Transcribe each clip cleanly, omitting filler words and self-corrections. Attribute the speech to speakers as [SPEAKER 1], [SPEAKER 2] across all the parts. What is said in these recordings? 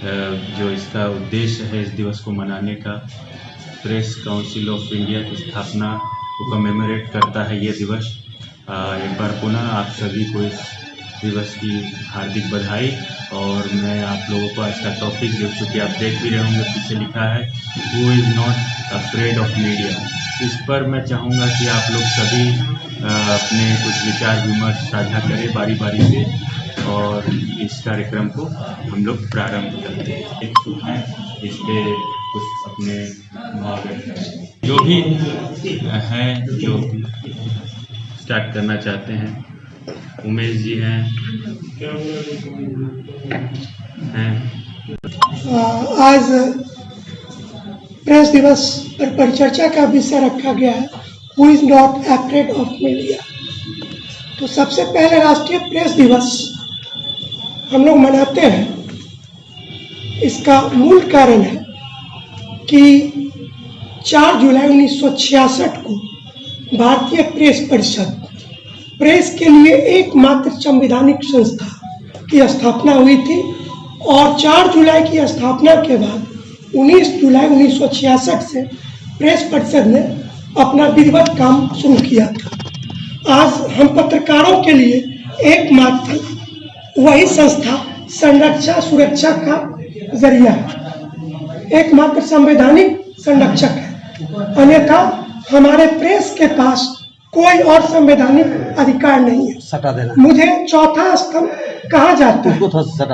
[SPEAKER 1] जो इसका उद्देश्य है इस दिवस को मनाने का, प्रेस काउंसिल ऑफ इंडिया की स्थापना को कमेमोरेट करता है ये दिवस। एक बार पुनः आप सभी को इस दिवस की हार्दिक बधाई। और मैं आप लोगों को आज का टॉपिक, जो चूँकि आप देख भी रहे होंगे पीछे लिखा है who is not afraid of media, इस पर मैं चाहूँगा कि आप लोग सभी अपने कुछ विचार विमर्श साझा करें बारी बारी से, और इस कार्यक्रम को हम लोग प्रारंभ करते हैं। इस पे कुछ अपने भाव व्यक्त करें, जो भी हैं, जो स्टार्ट करना चाहते हैं। उमेश जी हैं।
[SPEAKER 2] आज प्रेस दिवस पर परिचर्चा का विषय रखा गया है, who is not afraid of media. तो सबसे पहले राष्ट्रीय प्रेस दिवस हम लोग मनाते हैं। इसका मूल कारण है कि 4 जुलाई 1966 को भारतीय प्रेस परिषद, प्रेस के लिए एकमात्र संवैधानिक संस्था की स्थापना हुई थी। और 4 जुलाई की स्थापना के बाद 19 जुलाई 1966 से प्रेस परिषद ने अपना विधिवत काम शुरू किया था। आज हम पत्रकारों के लिए एकमात्र वही संस्था संरक्षा सुरक्षा का जरिया है, एकमात्र संवैधानिक संरक्षक है। अन्यथा हमारे प्रेस के पास कोई और संवैधानिक अधिकार नहीं है। सटा देना मुझे चौथा स्तंभ कहा जाता है,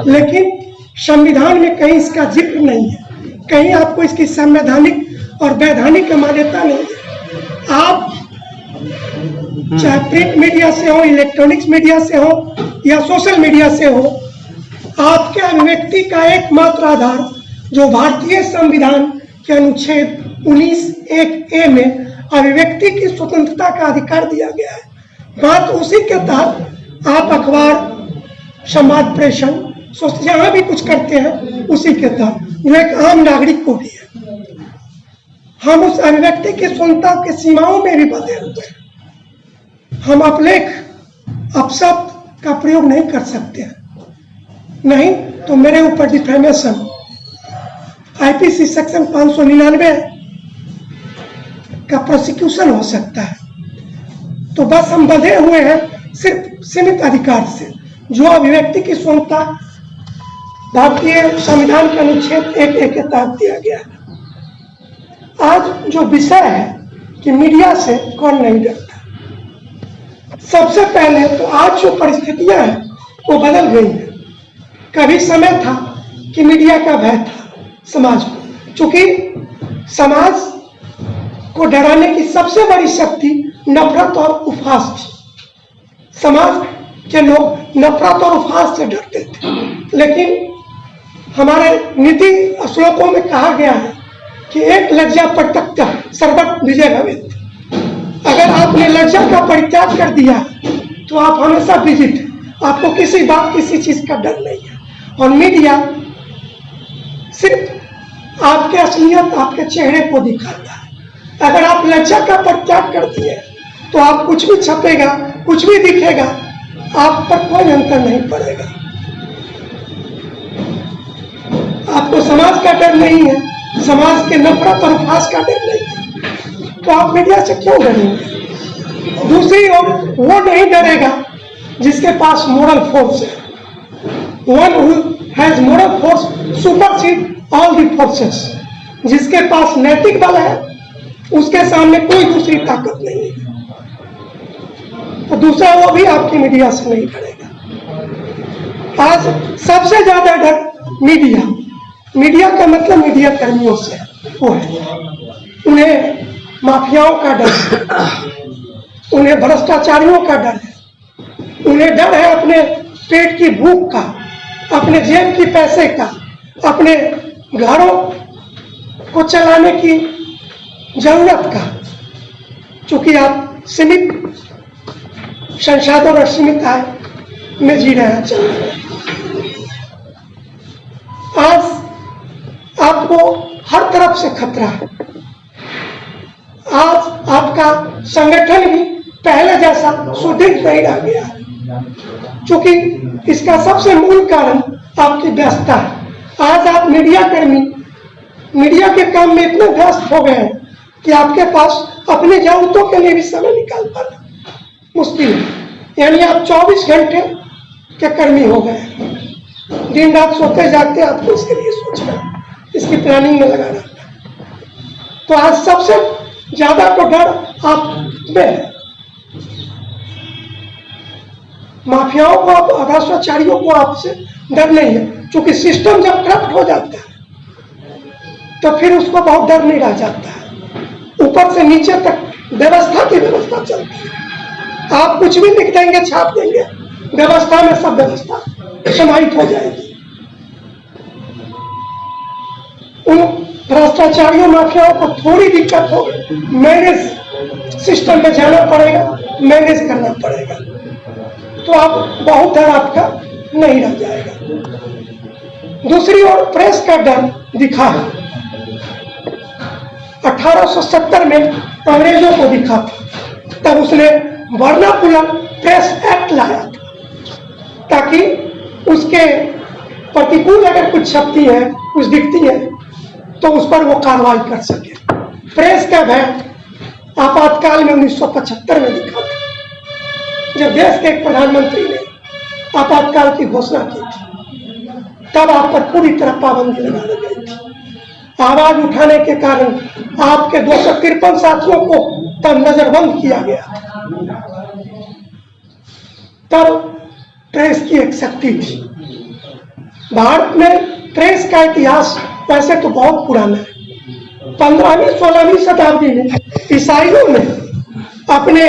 [SPEAKER 2] लेकिन संविधान में कहीं इसका जिक्र नहीं है, कहीं आपको इसकी संवैधानिक और वैधानिक मान्यता नहीं है। आप चाहे प्रिंट मीडिया से हो, इलेक्ट्रॉनिक्स मीडिया से हो या सोशल मीडिया से हो, आपके अभिव्यक्ति का एकमात्र आधार जो भारतीय संविधान के अनुच्छेद 19(1)(a) में अभिव्यक्ति की स्वतंत्रता का अधिकार दिया गया है। बात उसी के तहत आप अखबार, समाज प्रेषण, जहाँ भी कुछ करते हैं उसी के तहत, जो एक आम नागरिक को भी है। हम उस अभिव्यक्ति की स्वतंत्रता के सीमाओं में भी बंधे हुए हैं। हम अपलेख, अपशब्द का प्रयोग नहीं कर सकते हैं, नहीं तो मेरे ऊपर डिफेमेशन, आईपीसी सेक्शन 599 का प्रोसिक्यूशन हो सकता है। तो बस हम बंधे हुए हैं सिर्फ सीमित अधिकार से, जो अभिव्यक्ति की स्वतंत्रता भारतीय संविधान के अनुच्छेद 1(a) के तहत दिया गया है। आज जो विषय है कि मीडिया से कौन नहीं डरता, सबसे पहले तो आज जो परिस्थितियां हैं वो बदल गई हैं। कभी समय था कि मीडिया का भय था समाज को, चूंकि समाज को डराने की सबसे बड़ी शक्ति नफरत और उपहास थी। समाज के लोग नफरत और उपहास से डरते थे, लेकिन हमारे नीति श्लोकों में कहा गया है कि एक लज्जा परित्यक्तः सर्वत्र विजय भवेत्। अगर आपने लज्जा का परित्याग कर दिया तो आप हमेशा विजित हैं, आपको किसी बात, किसी चीज का डर नहीं है। और मीडिया सिर्फ आपके असलियत, आपके चेहरे को दिखाता है। अगर आप लज्जा का परित्याग कर दिए तो आप कुछ भी छपेगा, कुछ भी दिखेगा, आप पर कोई अंतर नहीं पड़ेगा। आपको समाज का डर नहीं है, समाज के नफरत और उपहास का डर नहीं है, तो आप मीडिया से क्यों डरेंगे? दूसरी ओर वो नहीं डरेगा जिसके पास मोरल फोर्स है। One who has moral force supersede all the forces. जिसके पास नैतिक बल है उसके सामने कोई दूसरी ताकत नहीं है। तो दूसरा, वो भी आपकी मीडिया से नहीं डरेगा। आज सबसे ज्यादा डर मीडिया का मतलब मीडिया कर्मियों से वो है। उन्हें माफियाओं का डर है, उन्हें भ्रष्टाचारियों का डर है, उन्हें डर है अपने पेट की भूख का, अपने जेब की पैसे का, अपने घरों को चलाने की जरूरत का। चूंकि आप सीमित संसाधन और सीमित आय में जी रहे हैं, चल रहे हैं। आज आपको हर तरफ से खतरा है। आज आपका संगठन भी पहले जैसा सुदृढ़ नहीं रह गया, क्योंकि इसका सबसे मूल कारण आपकी व्यस्तता है। आज आप मीडिया कर्मी मीडिया के काम में इतने व्यस्त हो गए हैं कि आपके पास अपनी जरूरतों के लिए भी समय निकाल पाना मुश्किल है। यानी आप 24 घंटे के कर्मी हो गए हैं। दिन रात सोते जागते आपको इसके लिए सोचना, इसकी प्लानिंग में लगाना। तो आज सबसे ज्यादा तो डर आप में है। माफियाओं को, भ्रष्टाचारियों को आपसे डर नहीं है, क्योंकि सिस्टम जब करप्ट हो जाता है तो फिर उसको बहुत डर नहीं रह जाता है। ऊपर से नीचे तक व्यवस्था की व्यवस्था चलती है। आप कुछ भी लिख देंगे, छाप देंगे, व्यवस्था में सब व्यवस्था समाहित हो जाएगी। उन भ्रष्टाचारियों माफियाओं को थोड़ी दिक्कत हो, मैनेज सिस्टम में जाना पड़ेगा, मैनेज करना पड़ेगा, तो आप बहुत डर आपका नहीं रह जाएगा। दूसरी ओर प्रेस का डर दिखा है। 1870 में अंग्रेजों को दिखा था, तब उसने वर्नाकुलर प्रेस एक्ट लाया था, ताकि उसके प्रतिकूल अगर कुछ छपती है, कुछ दिखती है, तो उस पर वो कार्रवाई कर सके। प्रेस का भय आपातकाल में 1975 में दिखा था, जब देश के एक प्रधानमंत्री ने आपातकाल की घोषणा की थी। तब आप पर पूरी तरह पाबंदी लगा दी गई थी। आवाज उठाने के कारण आपके 253 साथियों को तब नजरबंद किया गया था। तब प्रेस की एक शक्ति थी। भारत में प्रेस का इतिहास वैसे तो बहुत पुराना है। 15वीं-16वीं शताब्दी में ईसाइयों ने अपने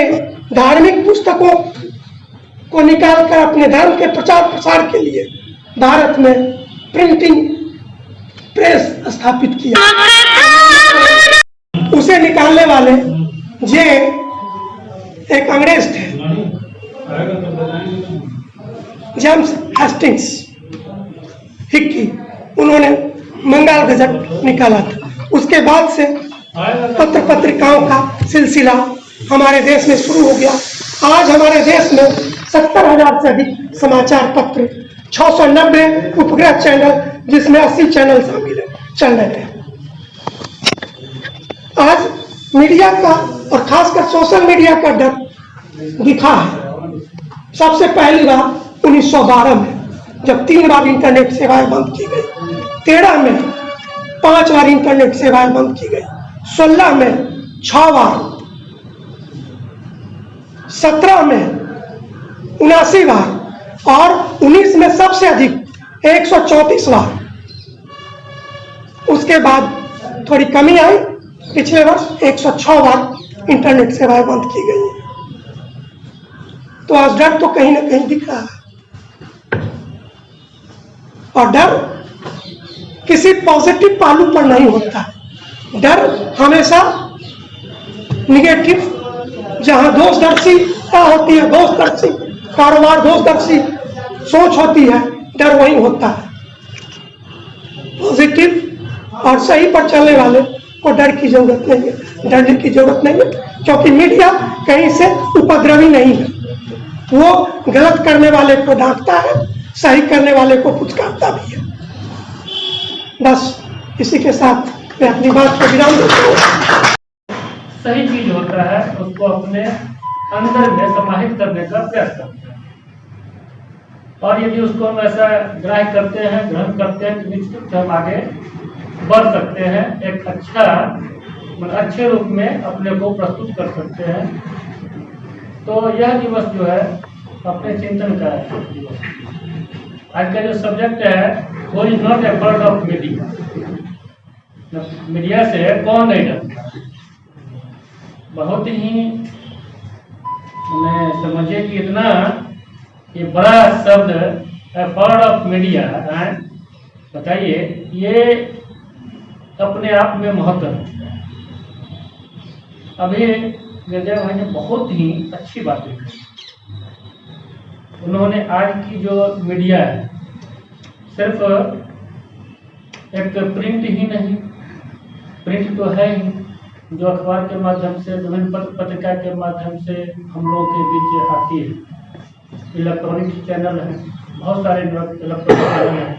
[SPEAKER 2] धार्मिक पुस्तकों को निकालकर अपने धर्म के प्रचार प्रसार के लिए भारत में प्रिंटिंग प्रेस स्थापित किया। उसे निकालने वाले जे एक अंग्रेज थे, जेम्स हेस्टिंग्स हिक्की। उन्होंने मंगल गजट निकाला था। उसके बाद से पत्र पत्रिकाओं का सिलसिला हमारे देश में शुरू हो गया। आज हमारे देश में 70,000 से अधिक समाचार पत्र, 690 उपग्रह चैनल, जिसमें 80 चैनल शामिल है, चल रहे थे। आज मीडिया का और खासकर सोशल मीडिया का डर दिखा है। सबसे पहली बार 1912 में, जब 3 बार इंटरनेट सेवाएं बंद की गई। 13 में 5 बार इंटरनेट सेवाएं बंद की गई। 16 में 6 बार, 17 में 79 बार और 19 में सबसे अधिक 134 बार। उसके बाद थोड़ी कमी आई, पिछले वर्ष 106 बार इंटरनेट सेवाएं बंद की गई। तो आज डर तो कहीं ना कहीं दिख रहा है, और डर किसी पॉजिटिव पहलू पर नहीं होता है। डर हमेशा निगेटिव, जहां दोषदर्शिता होती है, दोषदर्शी कारोबार, दोषदर्शी सोच होती है, डर वही होता है। पॉजिटिव और सही पर चलने वाले को डर की जरूरत नहीं है, डरने की जरूरत नहीं है, क्योंकि मीडिया कहीं से उपद्रवी नहीं है। वो गलत करने वाले को डांटता है, सही करने वाले को पुचकारता भी है। बस इसी के साथ मैं अपनी बात को विराम देता हूँ।
[SPEAKER 3] सही चीज होता है उसको अपने अंदर में समाहित करने का प्रयास करते हैं, और यदि उसको हम ऐसा ग्रहण करते हैं, ग्रहण करते हैं, तो निश्चित हम आगे बढ़ सकते हैं, एक अच्छे रूप में अपने को प्रस्तुत कर सकते हैं। तो यह दिवस जो है अपने चिंतन का दिवस। आज का जो सब्जेक्ट है, वो is not a bird of media. Media से कौन नहीं डरता। बहुत ही मैंने समझे कि इतना ये बड़ा शब्द बर्ड ऑफ मीडिया, बताइए, ये अपने आप में महत्व है। अभी निर्जय भाई ने बहुत ही अच्छी बातें कही। उन्होंने आज की जो मीडिया है, सिर्फ एक प्रिंट ही नहीं, प्रिंट तो है ही, जो अखबार के माध्यम से, विभिन्न पत्रिका के माध्यम से हम लोगों के बीच आती है। इलेक्ट्रॉनिक चैनल है, बहुत सारे इलेक्ट्रॉनिक चैनल हैं,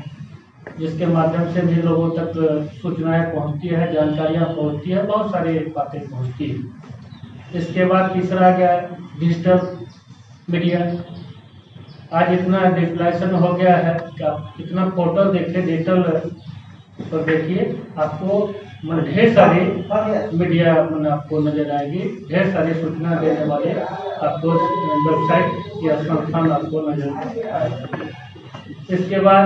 [SPEAKER 3] जिसके माध्यम से भी लोगों तक सूचनाएं पहुंचती है, जानकारियां पहुंचती है, बहुत सारी बातें पहुंचती है। इसके बाद तीसरा आ गया डिजिटल मीडिया। आज इतना डिजिटलाइजेशन हो गया है कि आप इतना पोर्टल देखिए, डिजिटल तो देखिए आपको ढेर सारी मीडिया आपको नजर आएगी, ढेर सारी सूचना देने वाले आपको वेबसाइट या संस्थान आपको नजर आएगी। इसके बाद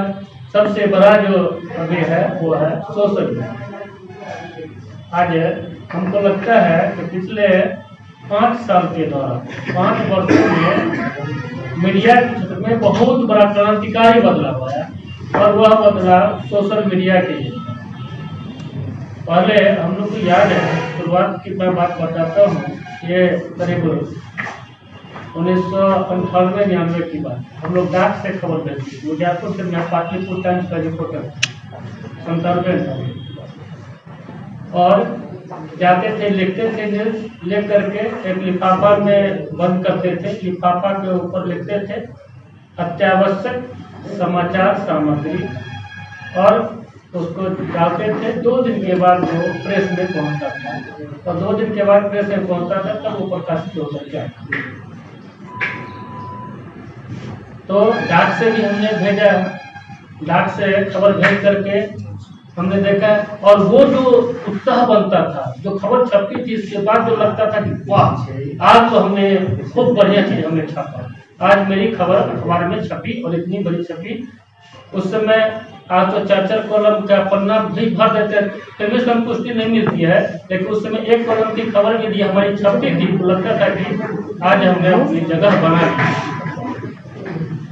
[SPEAKER 3] सबसे बड़ा जो अभी है वो है सोशल मीडिया। आज हमको लगता है कि पिछले 5 साल के दौरान 5 वर्षों में मीडिया के क्षेत्र में बहुत बड़ा क्रांतिकारी बदलाव आया और वह बदलाव सोशल मीडिया के लिए। पहले हम लोग को याद है, शुरुआत की मैं बात बताता हूँ, ये करीब 1998-99 की बात। हम लोग डाक से खबर भेजते थे, उदयपुर से मैं पाटलिपुत्र टाइम्स का रिपोर्टर 97 और जाते थे, लिखते थे न्यूज, ले करके एक लिफाफा में बंद करते थे, लिफाफा के ऊपर लिखते थे अत्यावश्यक समाचार सामग्री और उसको डालते थे। 2 दिन के बाद वो प्रेस में पहुंचता था और 2 दिन के बाद प्रेस में पहुंचता था तब वो प्रकाशित हो सकता है। तो डाक से भी हमने भेजा, डाक से खबर भेज करके हमने देखा और वो जो उत्साह बनता था, जो खबर छपती थी, इसके बाद जो लगता था कि वाह आज तो हमने खूब बढ़िया चीज हमने छापा, आज मेरी खबर अखबार में छपी और इतनी बड़ी छपी। उस समय आज तो 4-4 कॉलम का पन्ना भी भर देते, फिर भी संतुष्टि नहीं मिलती है, लेकिन उस समय 1 कॉलम की खबर यदि हमारी छपती थी तो लगता था कि आज हमने अपनी जगह बना ली।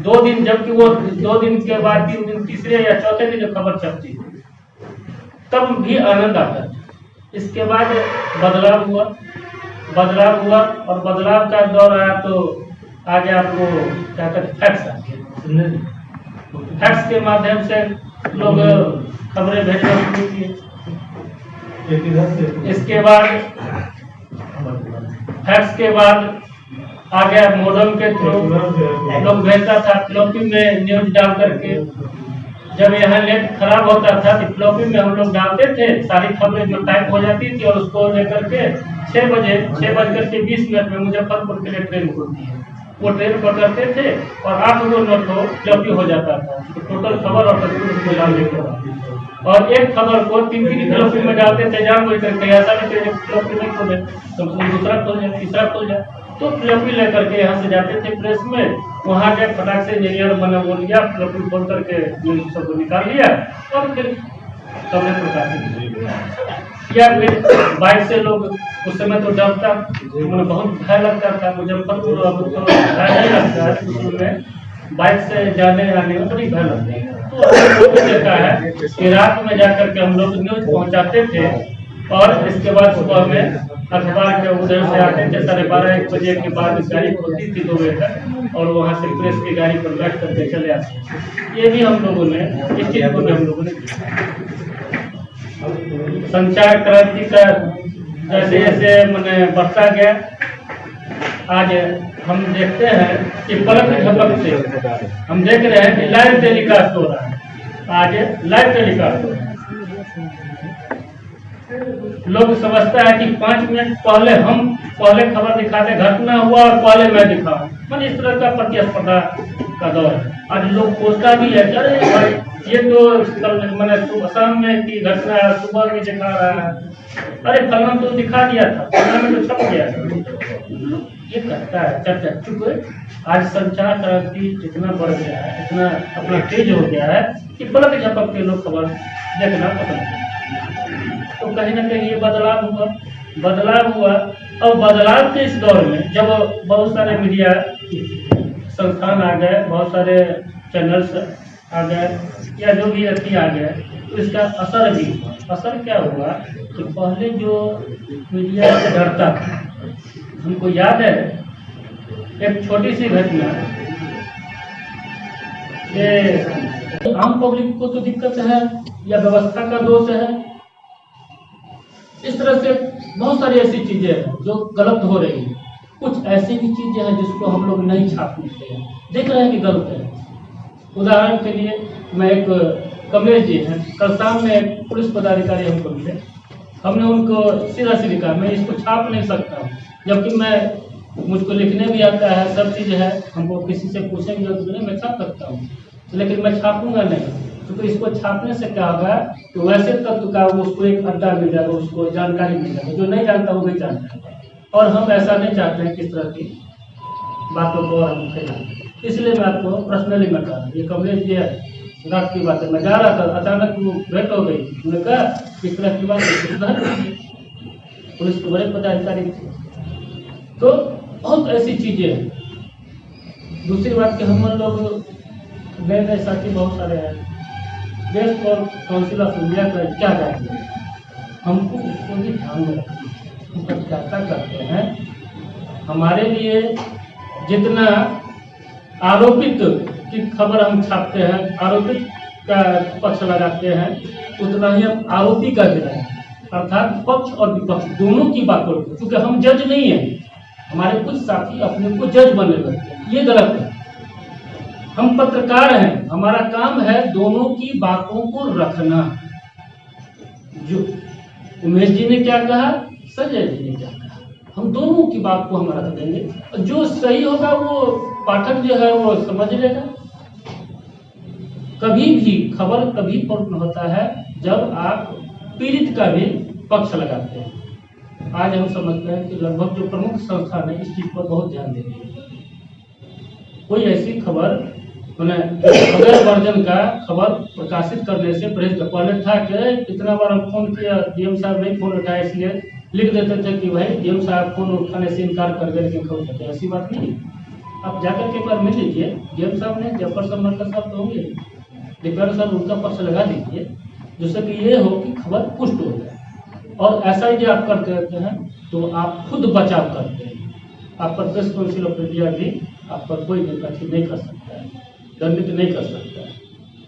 [SPEAKER 3] 2 दिन, जबकि वो 2 दिन के बाद 3 दिन, तीसरे या चौथे दिन जो खबर छपती तब भी आनंद आता था। इसके बाद बदलाव हुआ और बदलाव का दौर आया तो आगे आपको क्या कहते फैक्स आ गया। फैक्स के माध्यम से लोग खबरें भेजना शुरू किए। इसके बाद फैक्स के बाद आ गया मॉडर्न के थ्रू लोग भेजता था फ्लॉपी में न्यूज डाल करके। जब यहाँ नेट खराब होता था तो फ्लॉपी में हम लोग डालते थे, सारी खबरें जो टाइप हो जाती थी और उसको लेकर के 6:20 में मुजफ्फरपुर के लिए ट्रेन होती है, वो ट्रेन पकड़ते थे और 8 गो नोट हो फ्लॉपी हो जाता था। तो टोटल खबर और तस्वीर उसमें डाल देते थे और एक खबर को 3 फ्लॉपी में डालते थे, जान बुझ करके ऐसा नहीं कि फ्लॉपी नहीं खोले तो दूसरा खोल जाए, तीसरा खोल जाए। तो फ्लॉपी लेकर के यहाँ से जाते थे प्रेस में, वहाँ के फटाक से इंजीनियर मैंने वो लिया, फ्लॉपी खोल करके सबको निकाल लिया और फिर खबरें प्रकाशित या फिर बाइक से लोग, उस समय तो डरता, मुझे बहुत भय लगता था। मुजफ्फरपुर अब तो भय नहीं लगता है, उस समय बाइक से जाने आने में बड़ी भय लगती है। तो हमने देखा है कि रात में जाकर के हम लोग न्यूज पहुँचाते थे और इसके बाद सुबह में अखबार के उधर से आते थे 12:30-1 बजे के बाद गाड़ी होती थी 2 बजे तक और वहाँ से प्रेस की गाड़ी पर बैठ करके चले आते। ये भी हम लोगों ने, इस चीज को भी हम लोगों ने संचार क्रांति का जैसे जैसे मैंने बढ़ता गया, आज हम देखते हैं कि पलक झपक से हम देख रहे हैं कि लाइव टेलीकास्ट हो रहा है। आज लाइव टेलीकास्ट हो रहा है, लोग समझता है कि 5 मिनट पहले हम पहले खबर दिखाते, घटना हुआ और पहले मैं दिखाऊं, मैंने इस तरह का प्रतिस्पर्धा का दौर है। आज लोग सोचता भी है अरे भाई ये तो कल मैंने शाम में की घटना है, सुबह में दिखा रहा है, अरे फलना तो दिखा दिया था, फलना में तो छप गया था। ये करता है चर्चा, चूंकि आज संचार क्रांति इतना बढ़ गया है, इतना अपना तेज हो गया है कि पलक झपक के लोग खबर देखना पसंद करते। तो कहीं ना कहीं ये बदलाव हुआ और बदलाव के इस दौर में जब बहुत सारे मीडिया संस्थान आ गए, बहुत सारे चैनल्स आ गए या जो भी व्यक्ति आ गए, तो इसका असर भी हुआ। असर क्या हुआ कि पहले जो मीडिया से डरता था, हमको याद है एक छोटी सी घटना, ये आम पब्लिक को तो दिक्कत है या व्यवस्था का दोष है, इस तरह से बहुत सारी ऐसी चीजें हैं जो गलत हो रही है। कुछ ऐसी भी चीजें हैं जिसको हम लोग नहीं छापते हैं, देख रहे हैं कि गलत है। उदाहरण के लिए मैं एक कमलेश जी हैं, कल शाम में एक पुलिस पदाधिकारी हमको मिले। हमने उनको सीधा सीधी कहा मैं इसको छाप नहीं सकता हूँ, जबकि मुझको लिखने भी आता है, सब चीज़ है, हमको किसी से पूछेंगे तो नहीं मैं छाप सकता हूँ, लेकिन मैं छापूंगा नहीं, क्योंकि इसको छापने से क्या होगा तो वैसे तत्व का उसको एक अड्डा मिल जाएगा, उसको जानकारी मिल जाएगा, जो नहीं जानता वो भी जान जाएगा। और हम ऐसा नहीं चाहते हैं किस तरह की बातों को हम फैलाएं। इसलिए मैं आपको पर्सनली मैं कह रहा हूँ, ये कमलेश जी रात की बात है, मैं जा रहा था, अचानक वो भेंट हो गई, उन्होंने कहा किस तरह की बात है, पुलिस के बड़े पदाधिकारी थे। तो बहुत ऐसी चीजें हैं। दूसरी बात कि हम लोग नए नए साथी बहुत सारे हैं, देश और काउंसिल ऑफ इंडिया का क्या जाएंगे, हमको उसको भी ध्यान में रखना है। हम सब क्या करते हैं, हमारे लिए जितना आरोपित की खबर हम छापते हैं, आरोपित का पक्ष लगाते हैं, उतना ही हम आरोपी का भी हैं, अर्थात पक्ष और विपक्ष दोनों की बातों को, क्योंकि हम जज नहीं हैं, हमारे कुछ साथी अपने को जज बनने लगते हैं, ये गलत है। हम पत्रकार हैं, हमारा काम है दोनों की बातों को रखना। जो उमेश जी ने क्या कहा, संजय जी ने क्या कहा, हम दोनों की बात को हम रख देंगे, जो सही होगा वो पाठक जो है वो समझ लेगा। कभी भी खबर तभी पूर्ण होता है जब आप पीड़ित का भी पक्ष लगाते हैं। आज हम समझते हैं कि लगभग जो प्रमुख संस्थान है इस चीज पर बहुत ध्यान देते हैं। कोई ऐसी खबर बगैर वर्जन का खबर प्रकाशित करने से परहेज कर, पहले था कि कितना बार हम फोन किया, डीएम साहब नहीं फोन उठाया, इसलिए लिख देते थे कि भाई डीएम साहब फोन उठाने से इनकार कर गए, लेकिन खबर करते ऐसी बात नहीं। आप जाकर के एक बार मिल लीजिए, डीएम साहब ने जफर समर्थ साहब तो होंगे, डिप्टी साहब उनका पक्ष लगा दीजिए, जिससे कि ये हो कि खबर पुष्ट हो जाए। और ऐसा ही जो आप करते रहते हैं तो आप खुद बचाव करते हैं, आप पर प्रेस काउंसिल ऑफ इंडिया भी आप पर कोई भी नहीं कर सकता है, दंडित नहीं कर सकता है।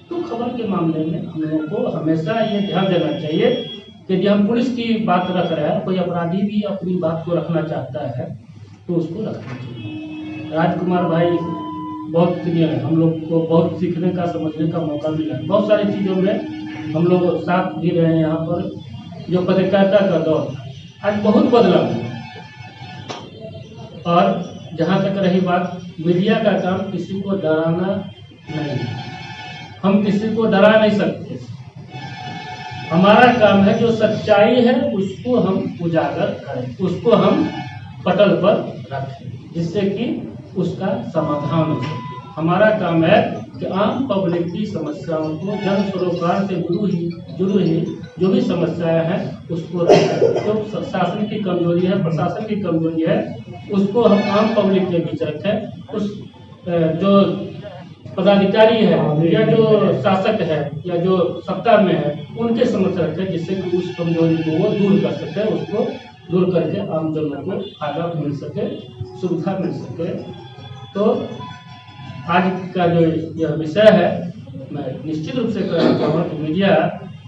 [SPEAKER 3] तो खबर के मामले में हम लोगों को हमेशा ये ध्यान देना चाहिए कि यदि हम पुलिस की बात रख रहे हैं, कोई अपराधी भी अपनी बात को रखना चाहता है तो उसको रखना चाहिए। राजकुमार भाई बहुत क्लियर है, हम लोग को बहुत सीखने का समझने का मौका मिला, बहुत सारी चीज़ों में हम लोग साथ भी रहे हैं। यहाँ पर जो पत्रकारिता का दौर आज बहुत बदलाव हुआ, और जहाँ तक रही बात मीडिया का काम किसी को डराना नहीं, हम किसी को डरा नहीं सकते। हमारा काम है जो सच्चाई है उसको हम उजागर करें, उसको हम पटल पर रखें, जिससे कि उसका समाधान हो सके। हमारा काम है कि आम पब्लिक की समस्याओं को जन सरोकार से जुड़ी ही जो भी समस्याएं हैं उसको रखें। जो शासन की कमजोरी है, प्रशासन की कमजोरी है, उसको हम आम पब्लिक के बीच रखें। उस जो पदाधिकारी है या जो शासक है या जो सत्ता में है उनके समस्या रखें, जिससे कि उस कमजोरी को वो दूर कर सके, उसको दूर करके आम जनों को फायदा मिल सके, सुविधा मिल सके। तो आज का जो यह विषय है, मैं निश्चित रूप से कहना चाहूँगा कि मीडिया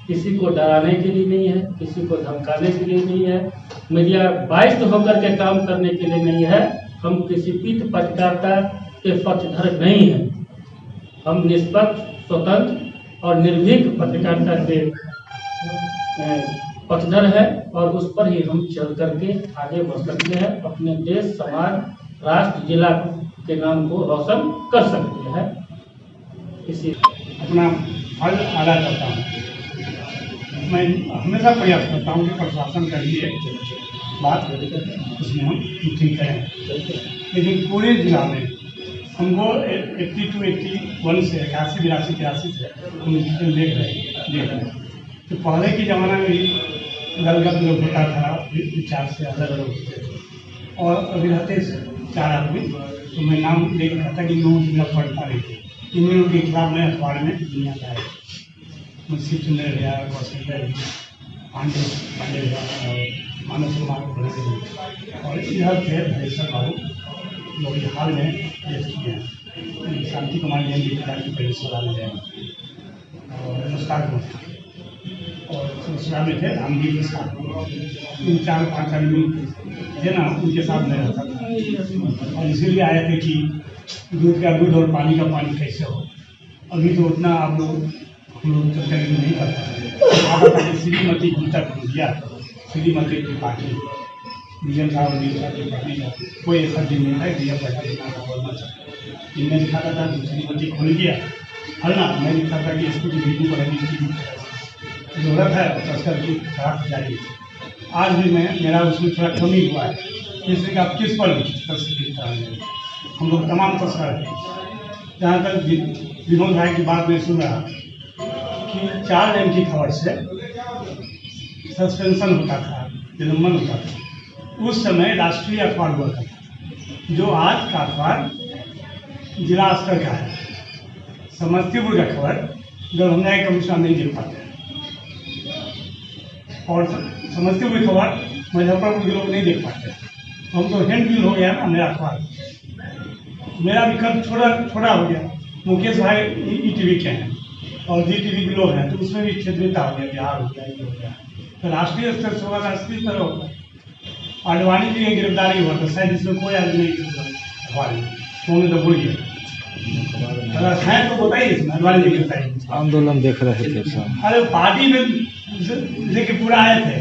[SPEAKER 3] किसी को डराने के लिए नहीं है, किसी को धमकाने के लिए नहीं है, मीडिया बाइस्ड होकर के काम करने के लिए नहीं है। हम किसी पीठ पत्रकारिता के पक्षधर नहीं हैं, हम निष्पक्ष, स्वतंत्र और निर्भीक पत्रकारिता के पक्षधर है, और उस पर ही हम चल करके आगे बढ़ सकते हैं, अपने देश, समाज, राष्ट्र, जिला के नाम को रोशन कर सकते हैं। इसी
[SPEAKER 4] अपना फल अदा करता हूँ। मैं हमेशा प्रयास करता हूँ कि प्रशासन का लिए बात उसमें हम ठीक करें, लेकिन पूरे जिला में हमको 82-81 से 81-82-83 से हम देख रहे हैं। तो पहले के ज़माना में भी गलगत लोग होता था, विचार से अलग अलग होते थे, और अभी रहते 4 आदमी, तो मैं नाम लेकर कहता कि लोगों से पढ़ता नहीं थे, इन लोगों के खिलाफ में अखबार में दुनिया का है, मुंशी चंद्र भैया, कौशल्या जी, पांडे भैया और मानस कुमार बने, और इधर थे भरेश्वर बाबू जो अभी हाल में देश किए हैं, शांति कुमार जैन जी की भरेश्वर में गए, और नमस्कार कुमार और ससुरा में थे रामगीर के साथ। इन 4-5 आदमी थे ना, उनके साथ नहीं रहता था, और इसीलिए आए थे कि दूध का दूध और पानी का पानी कैसे हो। अभी तो उतना आप लोग हम लोग चर्चा नहीं करते। आप बताइए श्रीमती गीता खुंजिया, श्रीमती त्रिपाठी, डीएम साहब की पत्नी का कोई ऐसा दिन नहीं था डीएम पैसा बोलना चाहिए। इनमें लिखा था कि श्रीमती खुंजिया है ना, मैं लिखा था कि इसको वीडियो पढ़ेगी, इसकी जरूरत है तस्कर की खराब जाएगी। आज भी मेरा उसमें थोड़ा कमी हुआ है, इसलिए कि आप किस पर तस्कर हम लोग तमाम तस्कर हैं। जहाँ तक विनोद भाई की बात में सुन रहा कि 4 लाइन की खबर से सस्पेंशन होता था, निलंबन होता था। उस समय राष्ट्रीय अखबार हुआ था, जो आज का अखबार जिला स्तर का है। समस्तीपुर का खबर गवर्नर कमिश्नर नहीं देख पाते हैं, और समस्तीपुर की खबर मुजफ्फरपुर के लोग नहीं देख पाते हैं। हम तो हैंड बिल हो गया ना मेरा अखबार, मेरा विकल्प छोटा हो गया। मुकेश भाई ETV के हैं और GTV के लोग हैं, तो उसमें भी क्षेत्रीयता हो गया, बिहार हो गया, ये हो गया। तो राष्ट्रीय स्तर से होगा, राष्ट्रीय स्तर होगा। आडवाणी की गिरफ्तारी हुआ था, शायद इसमें कोई आदमी नहीं अखबार होने तो भूल गया। अगर है तो बताइए इसमें आडवाणी की गिरफ्तारी
[SPEAKER 5] आंदोलन देख रहे थे सब।
[SPEAKER 4] अरे पार्टी में लेके पूरा आए थे,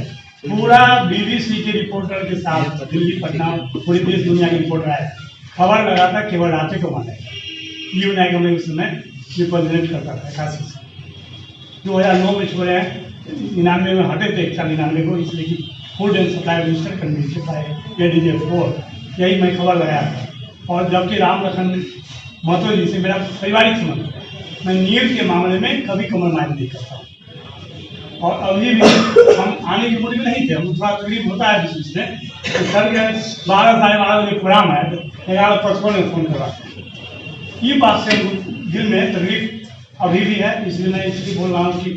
[SPEAKER 4] पूरा BBC के रिपोर्टर के साथ दिल्ली पटना पूरी देश दुनिया के रिपोर्टर आए, खबर लगा था केवल रांची को माने। ये विनायक में उस समय रिप्रेजेंट करता था 81 से 2009 में छोड़े हैं, 99 में हटे थे 199 को, इसलिए कि food and supply minister convener था ADJ4, यही मैं खबर लगाया था। और जबकि राम लखन महतो जी से मेरा पारिवारिक संबंध है, मैं नीट के मामले में कभी कम्प्रोमाइज नहीं करता हूँ। और अभी भी हम आने की मूड में नहीं थे, हम थोड़ा तकलीफ होता है बीच में, तो सर के 12 साढ़े 12 बजे प्रोग्राम है, तो 11:55 में फ़ोन करा। ये बात से दिल में तकलीफ अभी भी है, इसलिए मैं इसलिए बोल रहा हूँ कि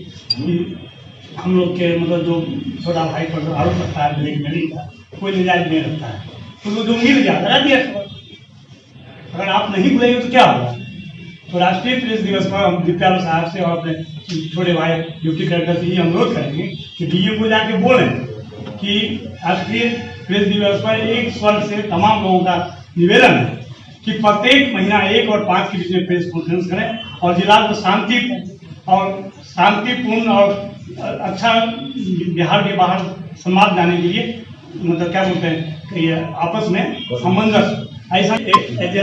[SPEAKER 4] हम लोग के मतलब जो छोटा भाई पर आरोप रखता है मिली का कोई निजायज नहीं रखता है, तो जो मिल गया लगा दिया खबर। अगर आप नहीं बुलाएंगे तो क्या होगा? तो राष्ट्रीय प्रेस दिवस पर हम दीप्याल साहब से और अपने छोटे भाई डिप्टी कलेक्टर से ये अनुरोध करेंगे कि डीएम को जाके बोलें कि राष्ट्रीय प्रेस दिवस पर एक स्वर से तमाम लोगों का निवेदन है कि प्रत्येक महीना 1 और 5 के बीच में प्रेस कॉन्फ्रेंस करें और जिला को शांतिपूर्ण और अच्छा बिहार के बाहर समाज जाने के लिए मतलब क्या बोलते हैं कि आपस में सामंजस्य ऐसा एक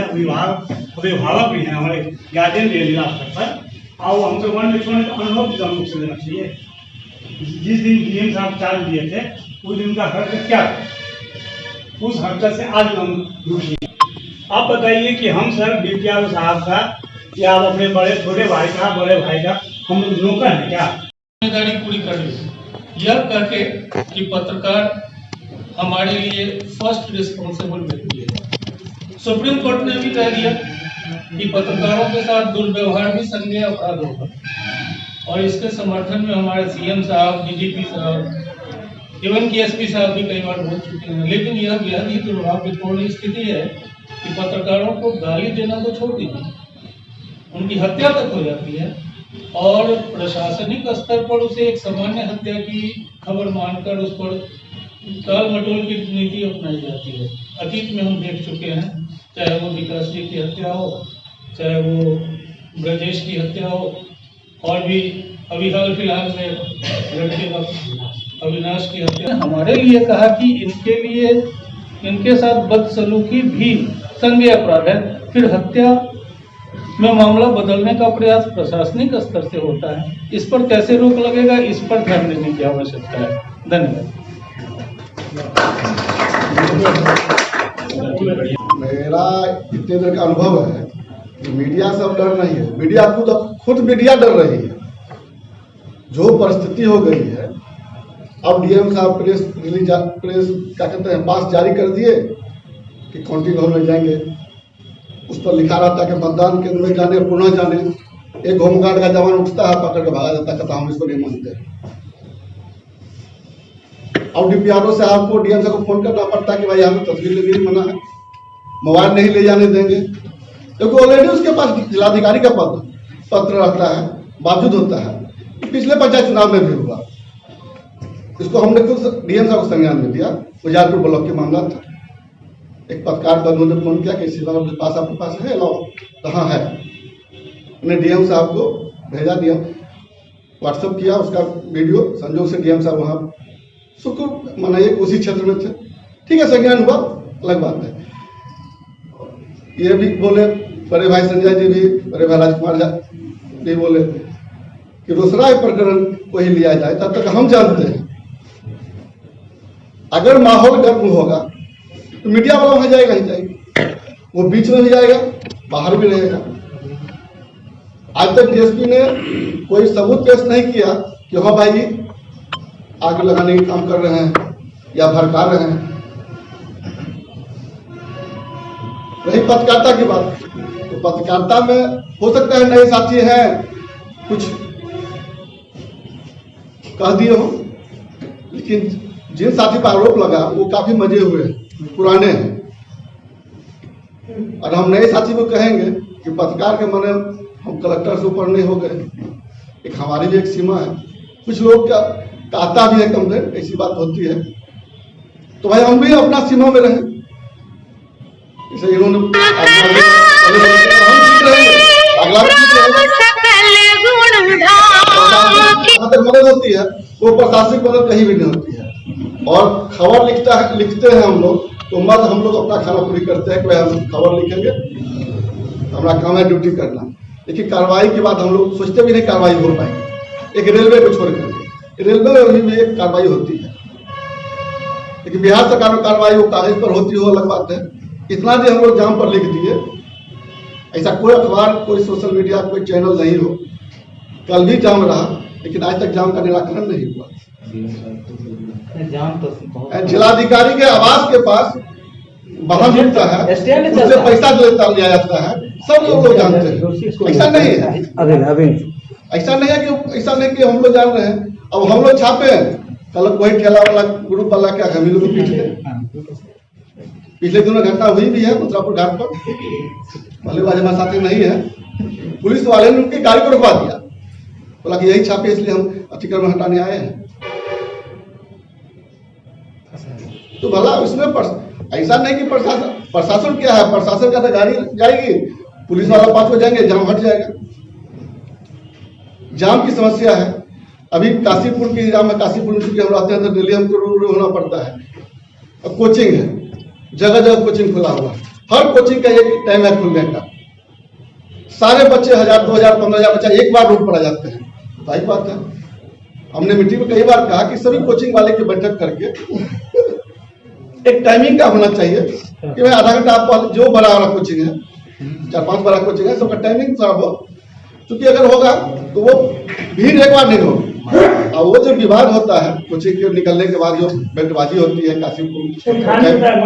[SPEAKER 4] अभिभावक भी हैं, हमारे गार्जियन भी है जिला स्तर पर, और हमसे वन में छोड़ने का अनुभव भी हम लोग से लेना चाहिए। जिस दिन डीएम साहब चार्ज दिए थे उस दिन का हरकत क्या था, उस हरकत से आज हम दुखी। आप बताइए कि हम सर दीप्याल साहब का या आप अपने बड़े छोटे भाई का बड़े भाई का हम लोग नौकर हैं क्या?
[SPEAKER 6] जिम्मेदारी पूरी कर ली, यह करके कि पत्रकार हमारे लिए फर्स्ट रिस्पॉन्सिबल व्यक्ति है। सुप्रीम कोर्ट ने भी कह दिया कि पत्रकारों के साथ दुर्व्यवहार भी संज्ञेय अपराध होगा, और इसके समर्थन में हमारे CM साहब, DGP साहब, इवन कि SP साहब भी कई बार बोल चुके हैं। लेकिन यह बेहद ही दुर्भाग्यपूर्ण स्थिति है कि पत्रकारों को गाली देना तो छोड़ दीजिए, उनकी हत्या तक हो जाती है, और प्रशासनिक स्तर पर उसे एक सामान्य हत्या की खबर मानकर उस पर टाल मटोल की नीति अपनाई जाती है। अतीत में हम देख चुके हैं, चाहे वो विकास जी की हत्या हो, चाहे वो ब्रजेश की हत्या हो, और भी अभी हाल फिलहाल में लड़के का अविनाश की हत्या। हमारे लिए कहा कि इनके लिए इनके साथ बदसलूकी भी संज्ञेय अपराध है। फिर हत्या में मामला बदलने का प्रयास प्रशासनिक स्तर से होता है, इस पर कैसे रोक लगेगा, इस पर ध्यान देने की आवश्यकता है। धन्यवाद।
[SPEAKER 7] मेरा इतने देर का अनुभव है कि मीडिया से अब डर नहीं है, मीडिया खुद मीडिया डर रही है। जो परिस्थिति हो गई है, अब डीएम साहब प्रेस क्या कहते हैं पास जारी कर दिए कि काउंटिंग हॉल में जाएंगे, उस पर लिखा रहता है कि मतदान केंद्र में जाने पुनः जाने। एक होमगार्ड का जवान उठता है, पकड़ के भागा जाता है, कहता हम इसको नहीं मानते। अब DPRO से आपको डीएम साहब को फोन करना पड़ता है कि भाई हमें तस्वीर लेने मना है, मोबाइल नहीं ले जाने देंगे, क्योंकि ऑलरेडी उसके पास जिलाधिकारी का पत्र रहता है, बावजूद होता है। पिछले पंचायत चुनाव में भी हुआ, इसको हमने खुद डीएम साहब को संज्ञान में दिया। उजारपुर ब्लॉक के मामला था, एक पत्रकार बंधु ने फोन किया कि इसी बार आपके पास है, लाओ, कहाँ है। हमने डीएम साहब को भेजा, डीएम व्हाट्सएप किया, उसका वीडियो संजोग से डीएम साहब वहाँ शुक्र मनाइए उसी क्षेत्र में थे, ठीक है, संज्ञान हुआ, अलग बात है। ये भी बोले, बड़े भाई संजय जी भी, बड़े भाई राजकुमार झा भी बोले कि रोसड़ा प्रकरण को ही लिया जाए। तब तक हम जानते हैं अगर माहौल गर्म होगा तो मीडिया वाला वहां जाएगा ही जाएगा, वो बीच में भी जाएगा, बाहर भी रहेगा। आज तक डीएसपी ने कोई सबूत पेश नहीं किया कि हाँ भाई आग लगाने का काम कर रहे हैं या भड़का रहे हैं। वही पत्रकारिता की बात, तो पत्रकारिता में हो सकता है नए साथी हैं, कुछ कह दिए हो, लेकिन जिन साथी पर आरोप लगा वो काफी मजे हुए हैं, पुराने हैं। और हम नए साथी को कहेंगे कि पत्रकार के माने हम कलेक्टर से ऊपर नहीं हो गए, एक हमारी भी एक सीमा है। कुछ लोग का आता भी है कंप्लेंट, ऐसी बात होती है, तो भाई हम भी अपना सीमा में रहें। इसे इन्होंने मदद होती है, वो प्रशासनिक मदद कहीं भी नहीं होती है। और खबर लिखते हैं हम लोग, तो मत हम लोग अपना खाना पूरी करते हैं कि भाई हम खबर लिखेंगे, हमारा काम है ड्यूटी करना। लेकिन कार्रवाई की बात हम लोग सोचते भी नहीं कार्रवाई हो पाएगी। एक रेलवे को छोड़ करके, रेलवे में भी एक कार्रवाई होती है, लेकिन बिहार सरकार में कार्रवाई वो कागज पर होती हो अलग बात है। इतना भी हम लोग जाम पर लिख दिए, ऐसा कोई अखबार, कोई सोशल मीडिया, कोई चैनल नहीं हो। कल भी जाम रहा, लेकिन आज तक जाम का निराकरण नहीं हुआ। जिलाधिकारी के आवास के पास वाहन मिलता है, उससे पैसा लिया जाता है, सब लोग जानते हैं। ऐसा नहीं है, ऐसा नहीं कि हम लोग जान रहे हैं। अब हम लोग छापे हैं, कल कोई ठेला वाला ग्रुप वाला क्या हम लोग पिछले दिनों घटना हुई भी है मथुरापुर घाट पर, मल्लेबाज हमारे साथी नहीं है, पुलिस वाले ने उनकी गाड़ी को रुकवा दिया, बोला कि यही छापे इसलिए हम अतिक्रमण हटाने आए हैं। तो भला उसमें ऐसा नहीं कि प्रशासन क्या है, प्रशासन का तो गाड़ी जाएगी, पुलिस वाला 5 बजे जाएंगे, जाम हट जाएगा। जाम की समस्या है। अभी काशीपुर की जाम है, काशीपुर में चूंकि हम रहते हैं तो दिल्ली हमको होना पड़ता है। अब कोचिंग है, जगह जगह कोचिंग खुला हुआ है, हर कोचिंग का एक टाइम है खुलने का। सारे बच्चे 1000, 2000, 15,000 बच्चा एक बार रोड पर आ जाते हैं, सही बात है। हमने मीटिंग में कई बार कहा कि सभी कोचिंग वाले की बैठक करके एक टाइमिंग का होना चाहिए कि भाई आधा घंटा आप जो बड़ा वाला कोचिंग है, 4-5 बड़ा कोचिंग है, सबका टाइमिंग थोड़ा बहुत, क्योंकि अगर होगा तो वो भीड़ एक बार नहीं होगी। और वो जो विवाद होता है कोचिंग के निकलने के बाद, जो बेटबाजी होती है काशीपुर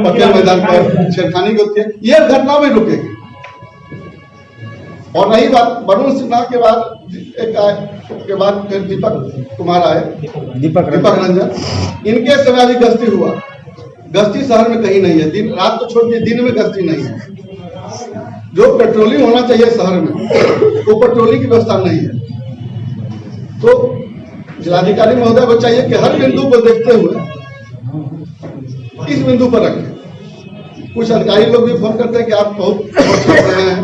[SPEAKER 7] पटेल मैदान पर, छेड़खानी होती है, ये घटना में रुकेगी। और रही बात वरुण सिन्हा के बाद फिर दीपक कुमार आए, दीपक रंजन, इनके समय अभी गश्ती हुआ। गश्ती शहर में कहीं नहीं है, दिन रात तो छोड़ दिए, दिन में गश्ती नहीं है। जो पेट्रोलिंग होना चाहिए शहर में, वो पेट्रोलिंग की व्यवस्था नहीं है। तो जिलाधिकारी महोदय को चाहिए कि हर बिंदु को देखते हुए इस बिंदु पर रखें। कुछ अधिकारी लोग भी फोन करते हैं कि आप बहुत छाप रहे हैं,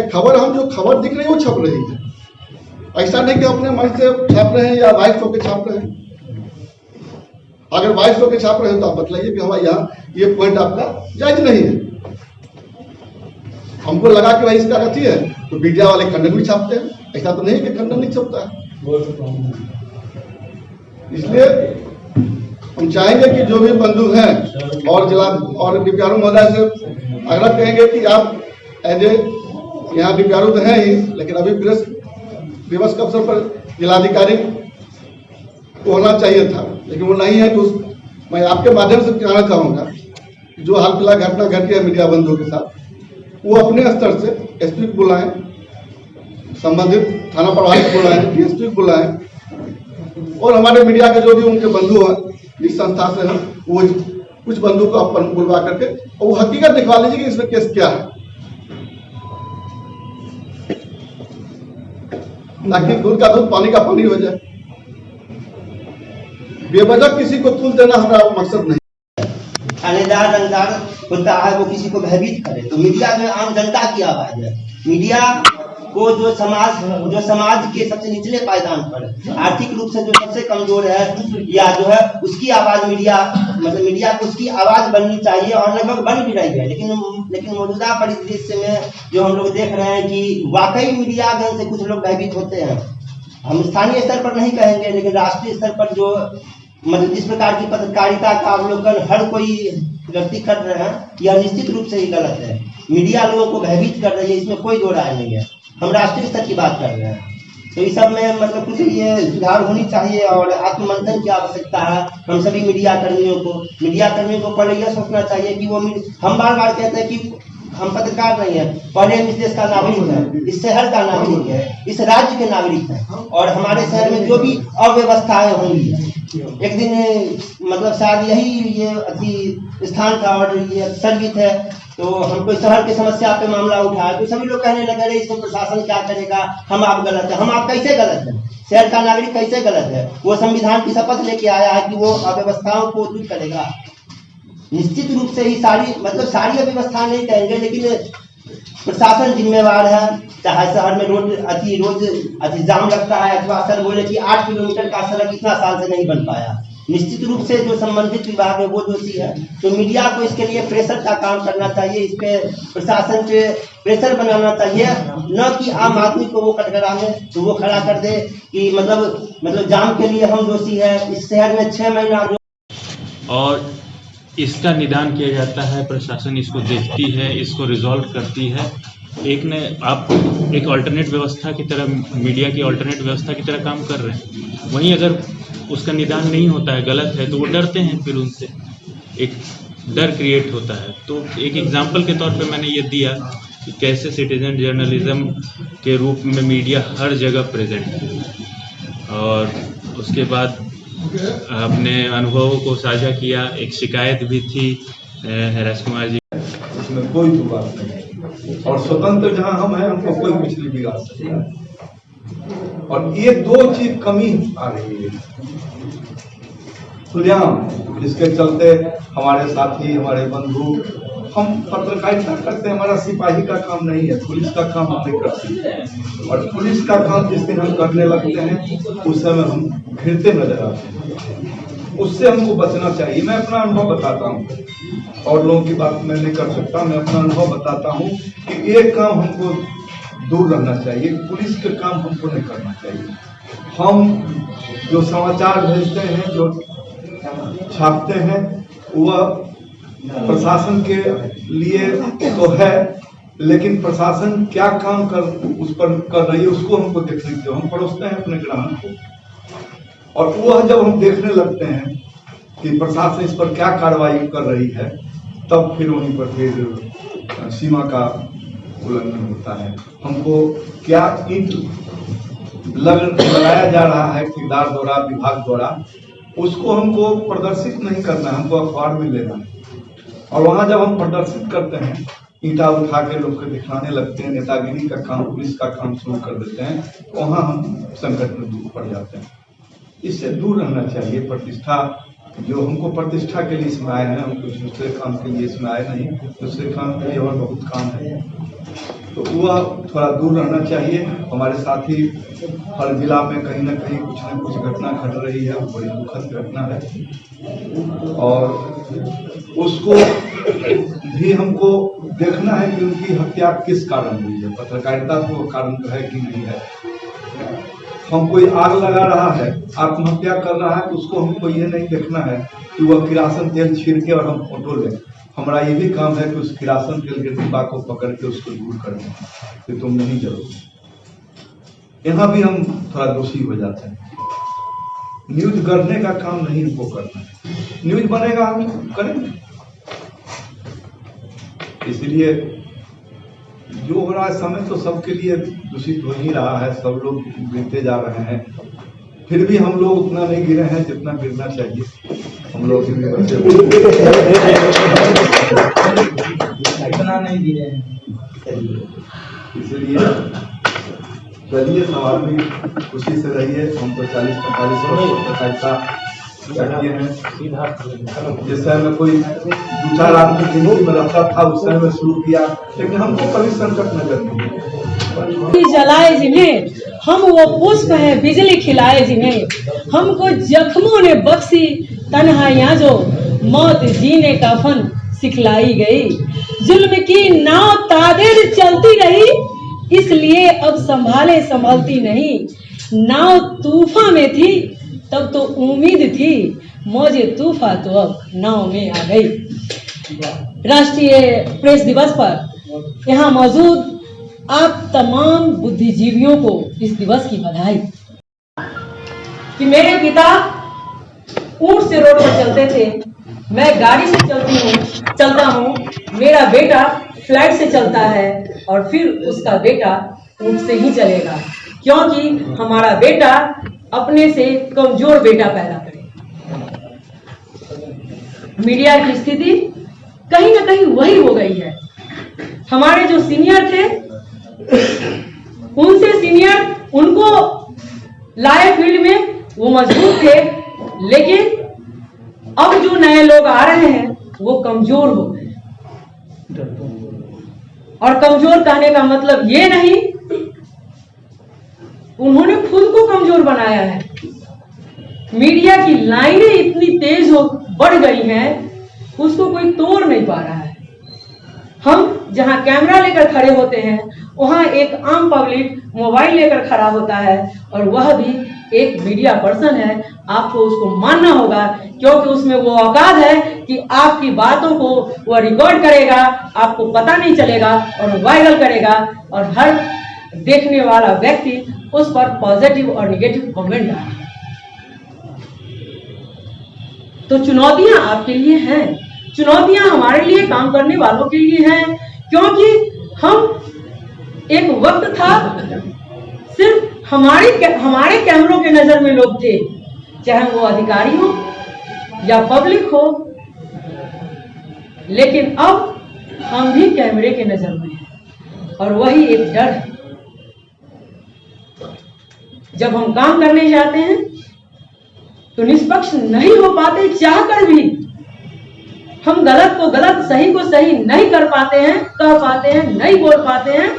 [SPEAKER 7] खबर हम जो खबर दिख रही है वो छप रही है। ऐसा नहीं कि अपने मन से छाप रहे हैं या वाइस होकर छाप रहे हैं। अगर वाइस होकर छाप रहे हैं तो आप बतलाइए कि हमारे यहाँ ये पॉइंट आपका जायज नहीं है। हमको लगा कि भाई इसका गति है तो मीडिया वाले खंडन भी छापते हैं, ऐसा तो नहीं कि खंडन नहीं छपता है। इसलिए हम चाहेंगे कि जो भी बंधु हैं और जिला और डीपीआरओ महोदय से आग्रह कहेंगे कि आप एज ए यहाँ डीपीआरओ तो है ही, लेकिन अभी प्रेस दिवस के अवसर पर जिलाधिकारी को होना चाहिए था, लेकिन वो नहीं है। तो मैं आपके माध्यम से कहना चाहूँगा जो हाल फिलहाल घटना घटी है मीडिया बंधुओं के साथ, वो अपने स्तर से एसपी को बुलाएं, संबंधित थाना प्रभारी को बुलाएं, डीएसपी को बुलाएं, और हमारे मीडिया के जो भी उनके बंधु हैं जिस संस्था से हैं, वो कुछ बंधु को अपन बुलवा करके और वो हकीकत दिखवा लीजिए कि इसमें केस क्या है, ताकि दूध का दूध पानी का पानी हो जाए। बेवजह किसी को तुल देना हमारा मकसद नहीं।
[SPEAKER 8] थानेदार रंगदार होता है वो किसी को भयभीत करे, तो मीडिया में आम जनता की आवाज है। मीडिया वो जो समाज के सबसे निचले पायदान पर आर्थिक रूप से जो सबसे कमजोर है या जो है उसकी आवाज मीडिया को उसकी आवाज बननी चाहिए और लगभग बन भी रही है। लेकिन मौजूदा परिदृश्य में जो हम लोग देख रहे हैं कि वाकई मीडिया से कुछ लोग भयभीत होते हैं। हम स्थानीय स्तर पर नहीं कहेंगे, लेकिन राष्ट्रीय स्तर पर जो इस प्रकार की पत्रकारिता का अवलोकन हर कोई व्यक्ति कर रहे हैं, यह निश्चित रूप से ही गलत है। मीडिया लोगों को भयभीत कर रही है, इसमें कोई दो राय नहीं है। हम राष्ट्रीय स्तर की बात कर रहे हैं, तो इस सब में कुछ ये सुधार होनी चाहिए और आत्ममंथन की आवश्यकता है। हम सभी मीडिया कर्मियों को पहले यह सोचना चाहिए कि वो हम बार बार कहते हैं कि हम पत्रकार नहीं है, पहले हम इस देश का नागरिक है, इस शहर का नागरिक है, इस राज्य के नागरिक है और हमारे शहर में जो भी अव्यवस्थाएं होंगी एक दिन शायद यही ये स्थान था और ये सर्विस है, तो हम कोई शहर की समस्या पे मामला उठाया तो सभी लोग कहने लगे रहे इसको प्रशासन क्या करेगा, हम आप गलत है। हम आप कैसे गलत है? शहर का नागरिक कैसे गलत है? वो संविधान की शपथ लेके आया है कि वो अव्यवस्थाओं को दूर करेगा। निश्चित रूप से ही सारी अव्यवस्था नहीं कहेंगे, लेकिन प्रशासन जिम्मेवार है। चाहे शहर में रोज जाम लगता है अथवा सर बोले कि 8 किलोमीटर का सड़क इतना साल से नहीं बन पाया, निश्चित रूप से जो संबंधित विभाग है वो दोषी है। तो मीडिया को इसके लिए प्रेशर का काम करना चाहिए, इस पे प्रशासन पे प्रेशर बनाना चाहिए, न कि आम आदमी को वो कटघराने तो वो खड़ा कर दे कि मतलब जाम के लिए हम दोषी है। इस शहर में 6 महीना
[SPEAKER 1] और इसका निदान किया जाता है, प्रशासन इसको देखती है, इसको रिजॉल्व करती है। एक अल्टरनेट व्यवस्था की तरह, मीडिया की अल्टरनेट व्यवस्था की तरह काम कर रहे हैं। वहीं अगर उसका निदान नहीं होता है, गलत है, तो वो डरते हैं, फिर उनसे एक डर क्रिएट होता है। तो एक एग्जाम्पल के तौर पे मैंने ये दिया कि कैसे सिटीजन जर्नलिज्म के रूप में मीडिया हर जगह प्रेजेंट है। और उसके बाद अपने अनुभवों को साझा किया। एक शिकायत भी थी राजकुमार जी,
[SPEAKER 9] उसमें कोई भी बात नहीं, और स्वतंत्र जहां हम हैं हमको कोई कुछ नहीं बिगाड़ सकता है। और ये 2 चीज कमी आ रही है खुलेआम, जिसके चलते हमारे साथी, हमारे बंधु, हम पत्रकारिता करते हैं, हमारा सिपाही का काम नहीं है, पुलिस का काम हम नहीं करते। और पुलिस का काम जिस दिन हम करने लगते हैं उस समय हम घिरते नजर आते हैं, उससे हमको बचना चाहिए। मैं अपना अनुभव बताता हूँ, और लोगों की बात मैं नहीं कर सकता, मैं अपना अनुभव बताता हूँ कि एक काम हमको दूर रहना चाहिए, पुलिस के काम हमको नहीं करना चाहिए। हम जो समाचार भेजते हैं, जो छापते हैं, वह प्रशासन के लिए तो है, लेकिन प्रशासन क्या काम उस पर कर रही है उसको हमको देखने दो। हम परोसते हैं अपने ग्राहक को, और वह जब हम देखने लगते हैं कि प्रशासन इस पर क्या कार्रवाई कर रही है, तब फिर वहीं पर फिर सीमा का उल्लंघन होता है। हमको क्या ईंट लगाया जा रहा है ठेकेदार द्वारा, विभाग द्वारा, उसको हमको प्रदर्शित नहीं करना है, हमको अखबार में लेना है। और वहाँ जब हम प्रदर्शित करते हैं, ईंटा उठा के लोग को दिखाने लगते हैं, नेतागिरी का काम, पुलिस का काम शुरू कर देते हैं, वहाँ हम संकट में दूर पड़ जाते हैं। इससे दूर रहना चाहिए। प्रतिष्ठा, जो हमको प्रतिष्ठा के लिए इसमें आए हैं, हम कुछ दूसरे काम के लिए इसमें आए नहीं, दूसरे काम के लिए और बहुत काम है, तो वह थोड़ा दूर रहना चाहिए। हमारे साथी हर जिला में कहीं ना कहीं कुछ न कुछ घटना घट रही है, वो बड़ी दुखद घटना है, और उसको भी हमको देखना है कि उनकी हत्या किस कारण हुई है। पत्रकारिता तो कारण है कि नहीं है। हम कोई आग लगा रहा है, आत्महत्या कर रहा है, तो उसको हमको ये नहीं देखना है कि वह किरासन तेल छीड़ के और हम फोटो लें। हमारा ये भी काम है कि उस किरासन तेल के डिब्बा को पकड़ के उसको दूर कर दें कि तुम नहीं जलो। यहाँ भी हम थोड़ा दोषी हो जाते हैं। न्यूज करने का काम नहीं हमको करना है, न्यूज बनेगा हम करेंगे। इसलिए जो हो रहा है समय तो सबके लिए दूषित हो ही रहा है, सब लोग गिरते जा रहे हैं, फिर भी हम लोग उतना नहीं गिरे हैं जितना गिरना चाहिए। हम लोग
[SPEAKER 8] इतना नहीं गिरे हैं,
[SPEAKER 9] इसलिए चलिए सवाल भी खुशी से रहिए। हम तो 40-45 वर्ष पत्रकारिता किए हैं। जिस समय में कोई 2-4 आदमी गिनती में रहता था, उस समय में शुरू किया, लेकिन हमको कभी संकट नजर नहीं।
[SPEAKER 10] जलाए जिन्हें, हम वो पुष्प हैं बिजली खिलाए जिन्हें, हमको जख्मों ने बख्शी तन्हाइयां जो, मौत जीने का फन सिखलाई गई। जुल्म की नाव तादेर चलती रही, इसलिए अब संभाले संभलती नहीं। नाव तूफान में थी तब तो उम्मीद थी, मौजे तूफा तो अब नाव में आ गई। राष्ट्रीय प्रेस दिवस पर यहाँ मौजूद आप तमाम बुद्धिजीवियों को इस दिवस की बधाई। कि मेरे पिता ऊंट से रोड पर चलते थे, मैं गाड़ी से चलता हूँ, मेरा बेटा फ्लाइट से चलता है और फिर उसका बेटा ऊंट से ही चलेगा, क्योंकि हमारा बेटा अपने से कमजोर बेटा पैदा करे। मीडिया की स्थिति कहीं ना कहीं वही हो गई है। हमारे जो सीनियर थे उनसे सीनियर उनको लाए फील्ड में वो मजबूत थे, लेकिन अब जो नए लोग आ रहे हैं वो कमजोर हो गए। और कमजोर कहने का मतलब ये नहीं, उन्होंने खुद को कमजोर बनाया है। मीडिया की लाइनें इतनी तेज बढ़ गई हैं, उसको कोई तोड़ नहीं पा रहा है। हम जहां कैमरा लेकर खड़े होते हैं, वहां एक आम पब्लिक मोबाइल लेकर खड़ा होता है, और वह भी एक मीडिया पर्सन है। आपको उसको मानना होगा, क्योंकि उसमें वो औकात है कि आपकी बातों को वह रिकॉर्ड करेगा, आपको पता नहीं चलेगा और वायरल करेगा, और हर देखने वाला व्यक्ति उस पर पॉजिटिव और निगेटिव कमेंट डालेगा। तो चुनौतियां आपके लिए हैं, चुनौतियां हमारे लिए, काम करने वालों के लिए हैं, क्योंकि हम एक वक्त था सिर्फ हमारे कैमरों के नजर में लोग थे, चाहे वो अधिकारी हो या पब्लिक हो, लेकिन अब हम भी कैमरे के नजर में हैं, और वही एक डर है। जब हम काम करने जाते हैं तो निष्पक्ष नहीं हो पाते, चाहकर भी हम गलत को गलत, सही को सही नहीं कर पाते हैं, कह पाते हैं, नहीं बोल पाते हैं,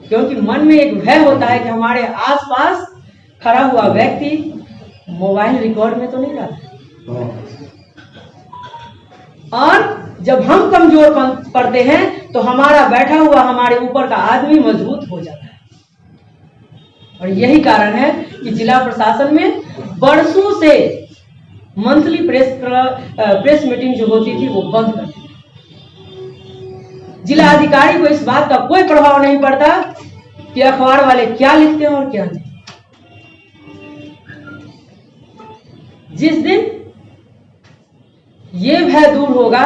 [SPEAKER 10] क्योंकि मन में एक भय होता है कि हमारे आसपास खड़ा हुआ व्यक्ति मोबाइल रिकॉर्ड में तो नहीं रहता। और जब हम कमजोर पड़ते हैं तो हमारा बैठा हुआ हमारे ऊपर का आदमी मजबूत हो जाता है। और यही कारण है कि जिला प्रशासन में बरसों से मंथली प्रेस मीटिंग जो होती थी वो बंद कर दी। जिला अधिकारी को इस बात का कोई प्रभाव नहीं पड़ता कि अखबार वाले क्या लिखते हैं और क्या नहीं। जिस दिन ये भय दूर होगा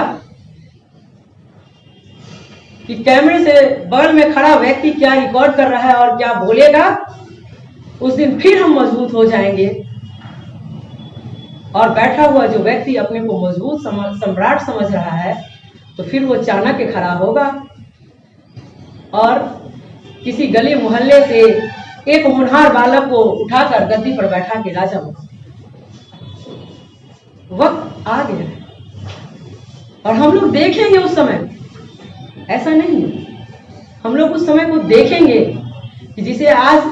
[SPEAKER 10] कि कैमरे से बगल में खड़ा व्यक्ति क्या रिकॉर्ड कर रहा है और क्या बोलेगा, उस दिन फिर हम मजबूत हो जाएंगे, और बैठा हुआ जो व्यक्ति अपने को मजबूत सम्राट समझ रहा है, तो फिर वो चाणक्य खड़ा होगा और किसी गली मोहल्ले से एक होनहार बालक को उठाकर गद्दी पर बैठा के राजा बना। वक्त आ गया है और हम लोग देखेंगे उस समय, ऐसा नहीं है, हम लोग उस समय को देखेंगे कि जिसे आज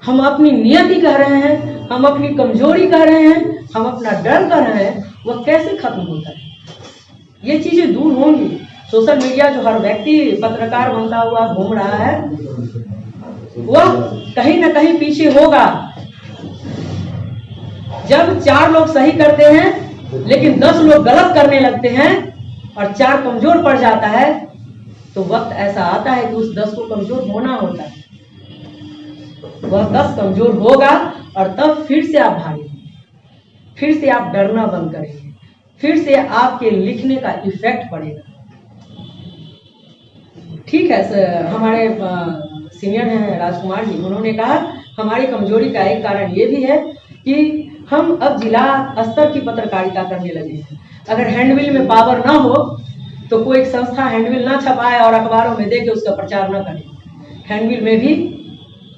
[SPEAKER 10] हम अपनी नियति कह रहे हैं, हम अपनी कमजोरी कह रहे हैं, हम अपना डर कह रहे हैं, वह कैसे खत्म होता है। ये चीजें दूर होंगी। सोशल मीडिया जो हर व्यक्ति पत्रकार बनता हुआ घूम रहा है, वह कहीं ना कहीं पीछे होगा। जब 4 लोग सही करते हैं लेकिन 10 लोग गलत करने लगते हैं और 4 कमजोर पड़ जाता है, तो वक्त ऐसा आता है कि उस 10 को कमजोर होना होता है। वह 10 कमजोर होगा और तब फिर से आप भारी होंगे, फिर से आप डरना बंद करेंगे, फिर से आपके लिखने का इफेक्ट पड़ेगा। ठीक है सर, हमारे सीनियर हैं राजकुमार जी, उन्होंने कहा हमारी कमजोरी का एक कारण ये भी है कि हम अब जिला स्तर की पत्रकारिता करने लगे हैं। अगर हैंडबिल में पावर ना हो तो कोई एक संस्था हैंडबिल ना छपाए और अखबारों में दे के उसका प्रचार ना करे। हैंडबिल में भी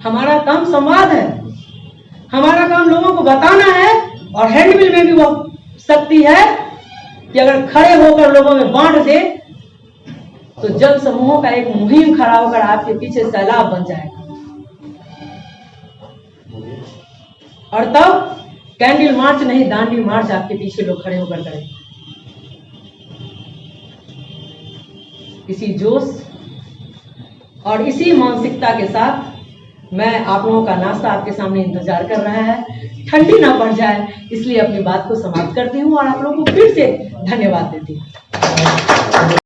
[SPEAKER 10] हमारा काम संवाद है, हमारा काम लोगों को बताना है, और हैंडबिल में भी वो शक्ति है कि अगर खड़े होकर लोगों में बांट दे तो जल समूहों का एक मुहिम खड़ा होकर आपके पीछे सैलाब बन जाएगा। और तब कैंडल मार्च नहीं, दांडी मार्च आपके पीछे लोग खड़े होकर करेंगे। इसी जोश और इसी मानसिकता के साथ मैं आप लोगों का नाश्ता आपके सामने इंतजार कर रहा है। ठंडी ना पड़ जाए इसलिए अपनी बात को समाप्त करती हूँ और आप लोगों को फिर से धन्यवाद देती हूँ।